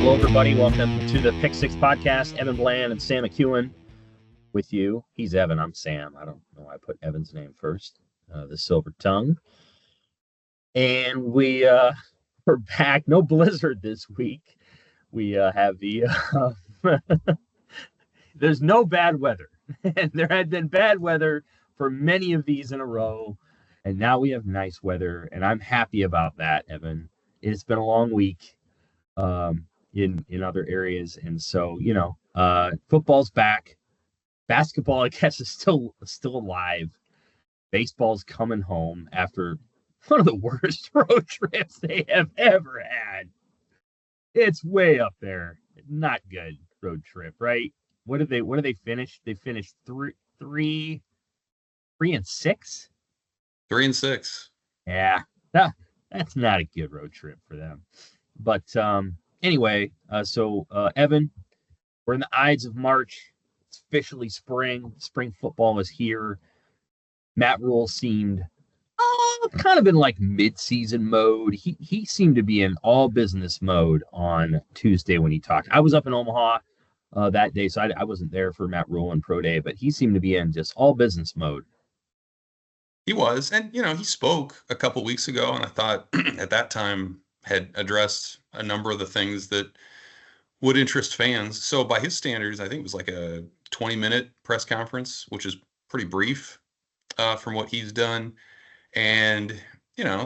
Hello, everybody. Welcome to the Pick Six Podcast. Evan Bland and Sam McEwen with you. He's Evan. I'm Sam. I don't know why I put Evan's name first. The Silver Tongue. And we're back. No blizzard this week. We have the there's no bad weather. And there had been bad weather for many of these in a row. And now we have nice weather. And I'm happy about that, Evan. It's been a long week. In other areas, and so football's back, basketball I guess is still alive, baseball's coming home after one of the worst road trips they have ever had. It's way up there. Not good road trip, right? What did they finish? They finished 3-6. 3-6. Yeah, that's not a good road trip for them. But anyway, so Evan, we're in the Ides of March. It's officially spring. Spring football is here. Matt Rhule seemed kind of in like mid-season mode. He seemed to be in all business mode on Tuesday when he talked. I was up in Omaha that day, so I wasn't there for Matt Rhule and Pro Day, but he seemed to be in just all business mode. He was, and he spoke a couple weeks ago, and I thought at that time had addressed a number of the things that would interest fans. So by his standards, I think it was like a 20-minute press conference, which is pretty brief from what he's done. And,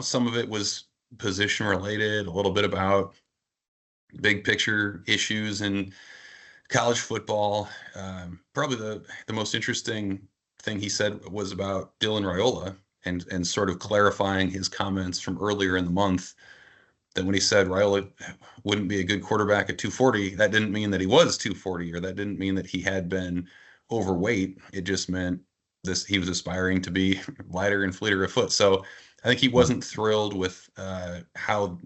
some of it was position related, a little bit about big picture issues in college football. Probably the most interesting thing he said was about Dylan Rhule and sort of clarifying his comments from earlier in the month, that when he said Rhule wouldn't be a good quarterback at 240, that didn't mean that he was 240, or that didn't mean that he had been overweight. It just meant he was aspiring to be lighter and fleeter of foot. So I think he wasn't thrilled with how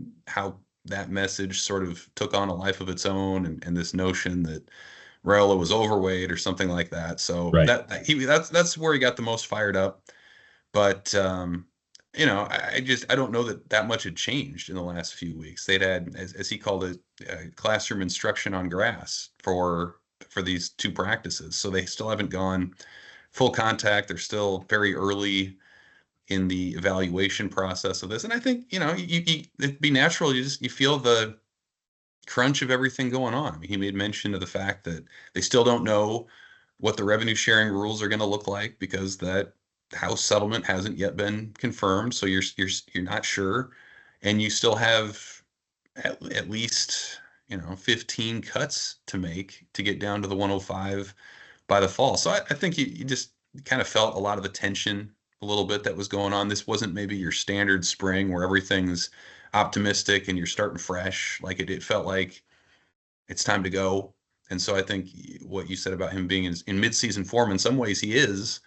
that message sort of took on a life of its own, and this notion that Rhule was overweight or something like that. So right. That's where he got the most fired up. But I don't know that much had changed in the last few weeks. They'd had, as he called it, classroom instruction on grass for these two practices. So they still haven't gone full contact. They're still very early in the evaluation process of this. And I think, it'd be natural. You feel the crunch of everything going on. I mean, he made mention of the fact that they still don't know what the revenue sharing rules are going to look like, because that House settlement hasn't yet been confirmed, so you're not sure, and you still have at least 15 cuts to make to get down to the 105 by the fall. So I think you just kind of felt a lot of the tension a little bit that was going on. This wasn't maybe your standard spring where everything's optimistic and you're starting fresh. Like it felt like it's time to go. And so I think what you said about him being in mid-season form, in some ways he is,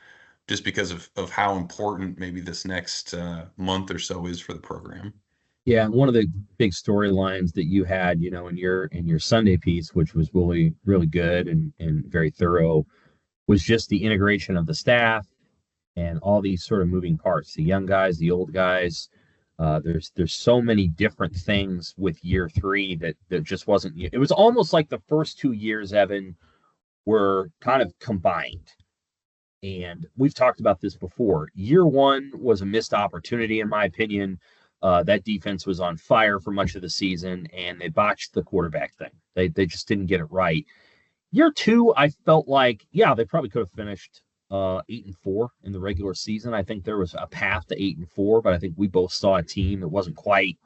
just because of how important maybe this next month or so is for the program. Yeah, one of the big storylines that you had, in your Sunday piece, which was really, really good and very thorough, was just the integration of the staff and all these sort of moving parts, the young guys, the old guys. There's so many different things with year three that just wasn't. It was almost like the first 2 years, Evan, were kind of combined. And we've talked about this before. Year one was a missed opportunity, in my opinion. That defense was on fire for much of the season, and they botched the quarterback thing. They just didn't get it right. Year two, I felt like, they probably could have finished 8-4 in the regular season. I think there was a path to 8-4, but I think we both saw a team that wasn't quite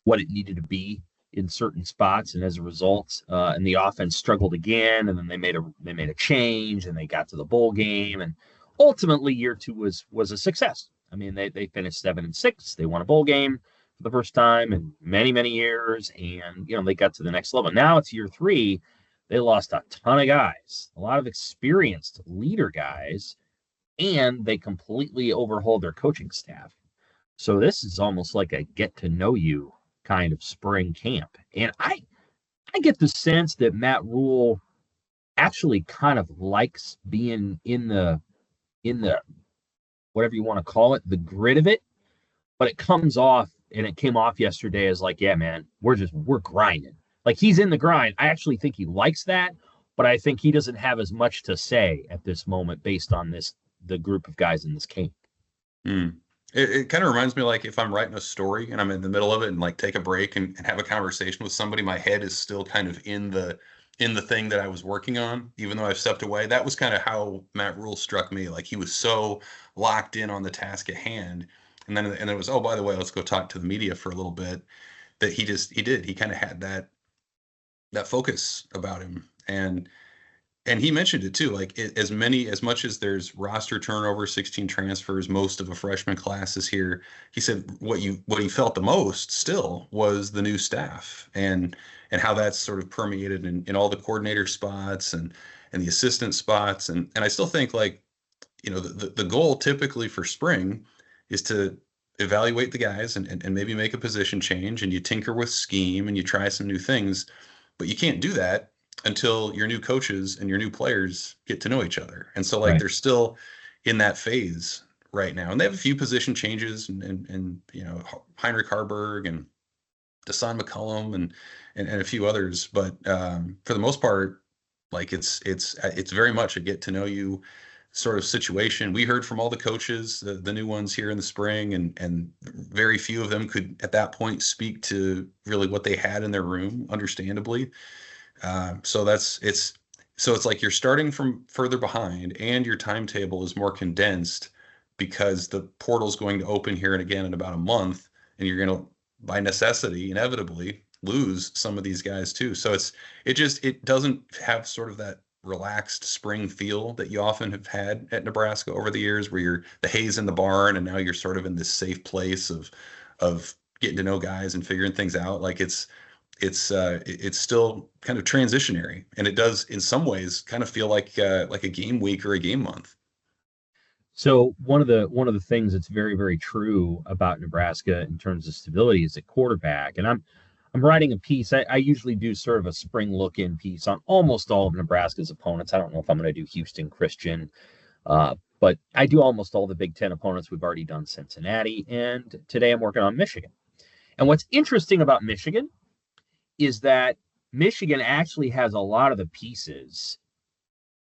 what it needed to be in certain spots, and as a result, and the offense struggled again, and then they made a change, and they got to the bowl game, and ultimately year two was a success. I mean, they finished 7-6. They won a bowl game for the first time in many, many years, and they got to the next level. Now it's year three. They lost a ton of guys, a lot of experienced leader guys, and they completely overhauled their coaching staff. So this is almost like a get to know you kind of spring camp. And I get the sense that Matt Rhule actually kind of likes being in the whatever you want to call it, the grit of it, but it comes off, and it came off yesterday as like, yeah, man, we're grinding. Like he's in the grind. I actually think he likes that, but I think he doesn't have as much to say at this moment based on the group of guys in this camp. Mm. It kind of reminds me like if I'm writing a story and I'm in the middle of it and like take a break and have a conversation with somebody, my head is still kind of in the thing that I was working on, even though I've stepped away. That was kind of how Matt Rhule struck me. Like he was so locked in on the task at hand. And then it was, oh, by the way, let's go talk to the media for a little bit. That he kind of had that focus about him. And he mentioned it too, like as much as there's roster turnover, 16 transfers, most of a freshman class is here. He said what he felt the most still was the new staff and how that's sort of permeated in all the coordinator spots and the assistant spots. And I still think like, the goal typically for spring is to evaluate the guys and maybe make a position change and you tinker with scheme and you try some new things, but you can't do that until your new coaches and your new players get to know each other. And so like Right. they're still in that phase right now. And they have a few position changes and Heinrich Harburg and Desan McCullum and a few others. But for the most part, like it's very much a get to know you sort of situation. We heard from all the coaches, the new ones here in the spring, and very few of them could at that point speak to really what they had in their room, understandably. So it's like you're starting from further behind and your timetable is more condensed because the portal's going to open here and again in about a month, and you're going to, by necessity, inevitably lose some of these guys too. So it doesn't have sort of that relaxed spring feel that you often have had at Nebraska over the years, where you're the hay's in the barn and now you're sort of in this safe place of getting to know guys and figuring things out. Like it's still kind of transitionary, and it does in some ways kind of feel like a game week or a game month. So one of the things that's very very true about Nebraska in terms of stability is at quarterback, and I'm writing a piece. I usually do sort of a spring look in piece on almost all of Nebraska's opponents. I don't know if I'm going to do Houston Christian, but I do almost all the Big Ten opponents. We've already done Cincinnati, and today I'm working on Michigan. And what's interesting about Michigan is that Michigan actually has a lot of the pieces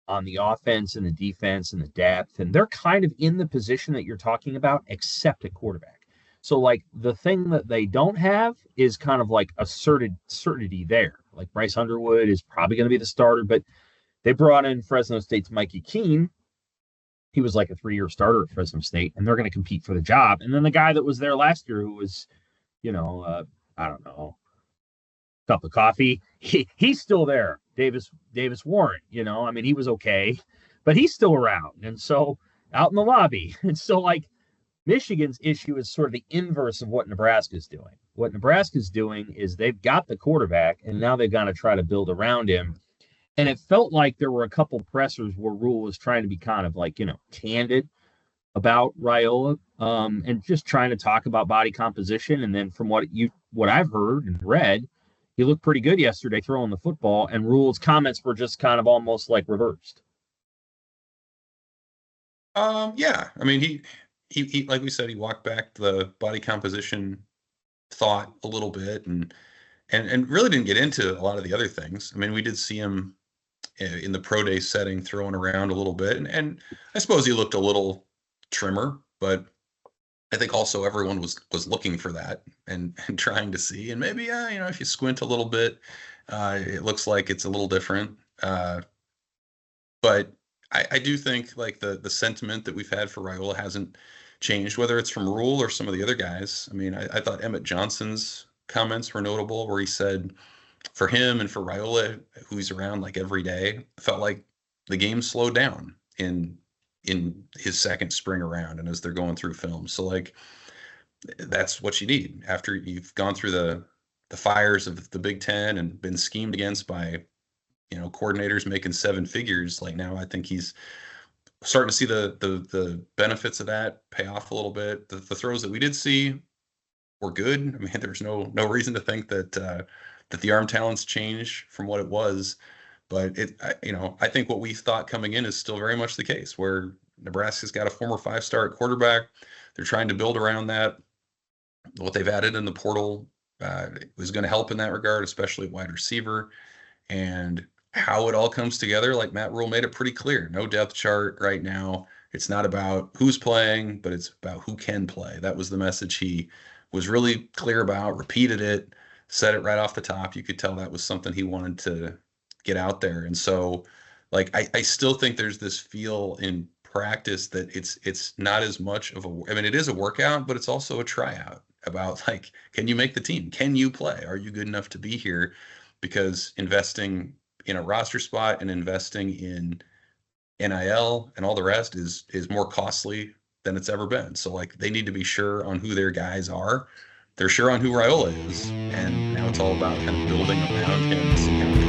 on the offense and the defense and the depth, and they're kind of in the position that you're talking about, except at quarterback. So, like, the thing that they don't have is kind of like asserted certainty there. Like, Bryce Underwood is probably going to be the starter, but they brought in Fresno State's Mikey Keene. He was like a 3-year starter at Fresno State, and they're going to compete for the job. And then the guy that was there last year, who was, I don't know, cup of coffee. He's still there. Davis Warren, I mean, he was okay, but he's still around. And so out in the lobby. And so like Michigan's issue is sort of the inverse of what Nebraska's doing. What Nebraska's doing is they've got the quarterback and now they've got to try to build around him. And it felt like there were a couple pressers where Rhule was trying to be kind of like, candid about Rhule, and just trying to talk about body composition. And then from what I've heard and read, he looked pretty good yesterday throwing the football, and Rhule's comments were just kind of almost like reversed. Yeah, I mean, he like we said, he walked back the body composition thought a little bit and really didn't get into a lot of the other things. I mean, we did see him in the pro day setting throwing around a little bit, and I suppose he looked a little trimmer, but I think also everyone was looking for that and trying to see, and maybe if you squint a little bit, it looks like it's a little different. But I do think like the sentiment that we've had for Rhule hasn't changed, whether it's from Rhule or some of the other guys. I mean, I thought Emmett Johnson's comments were notable, where he said for him and for Rhule, who's around like every day, felt like the game slowed down in his second spring around and as they're going through film. So like that's what you need after you've gone through the fires of the Big Ten and been schemed against by coordinators making 7 figures. Like now I think he's starting to see the benefits of that pay off a little bit. The throws that we did see were good. I mean, there's no reason to think that the arm talents change from what it was. But I think what we thought coming in is still very much the case, where Nebraska's got a former 5-star quarterback. They're trying to build around that. What they've added in the portal was going to help in that regard, especially at wide receiver. And how it all comes together, like Matt Rhule made it pretty clear. No depth chart right now. It's not about who's playing, but it's about who can play. That was the message he was really clear about, repeated it, said it right off the top. You could tell that was something he wanted to get out there. And so, like, I still think there's this feel in practice that it's not as much of a, I mean, it is a workout, but it's also a tryout about, like, can you make the team? Can you play? Are you good enough to be here? Because investing in a roster spot and investing in NIL and all the rest is more costly than it's ever been. So, like, they need to be sure on who their guys are. They're sure on who Rhule is, and now it's all about kind of building around him to see how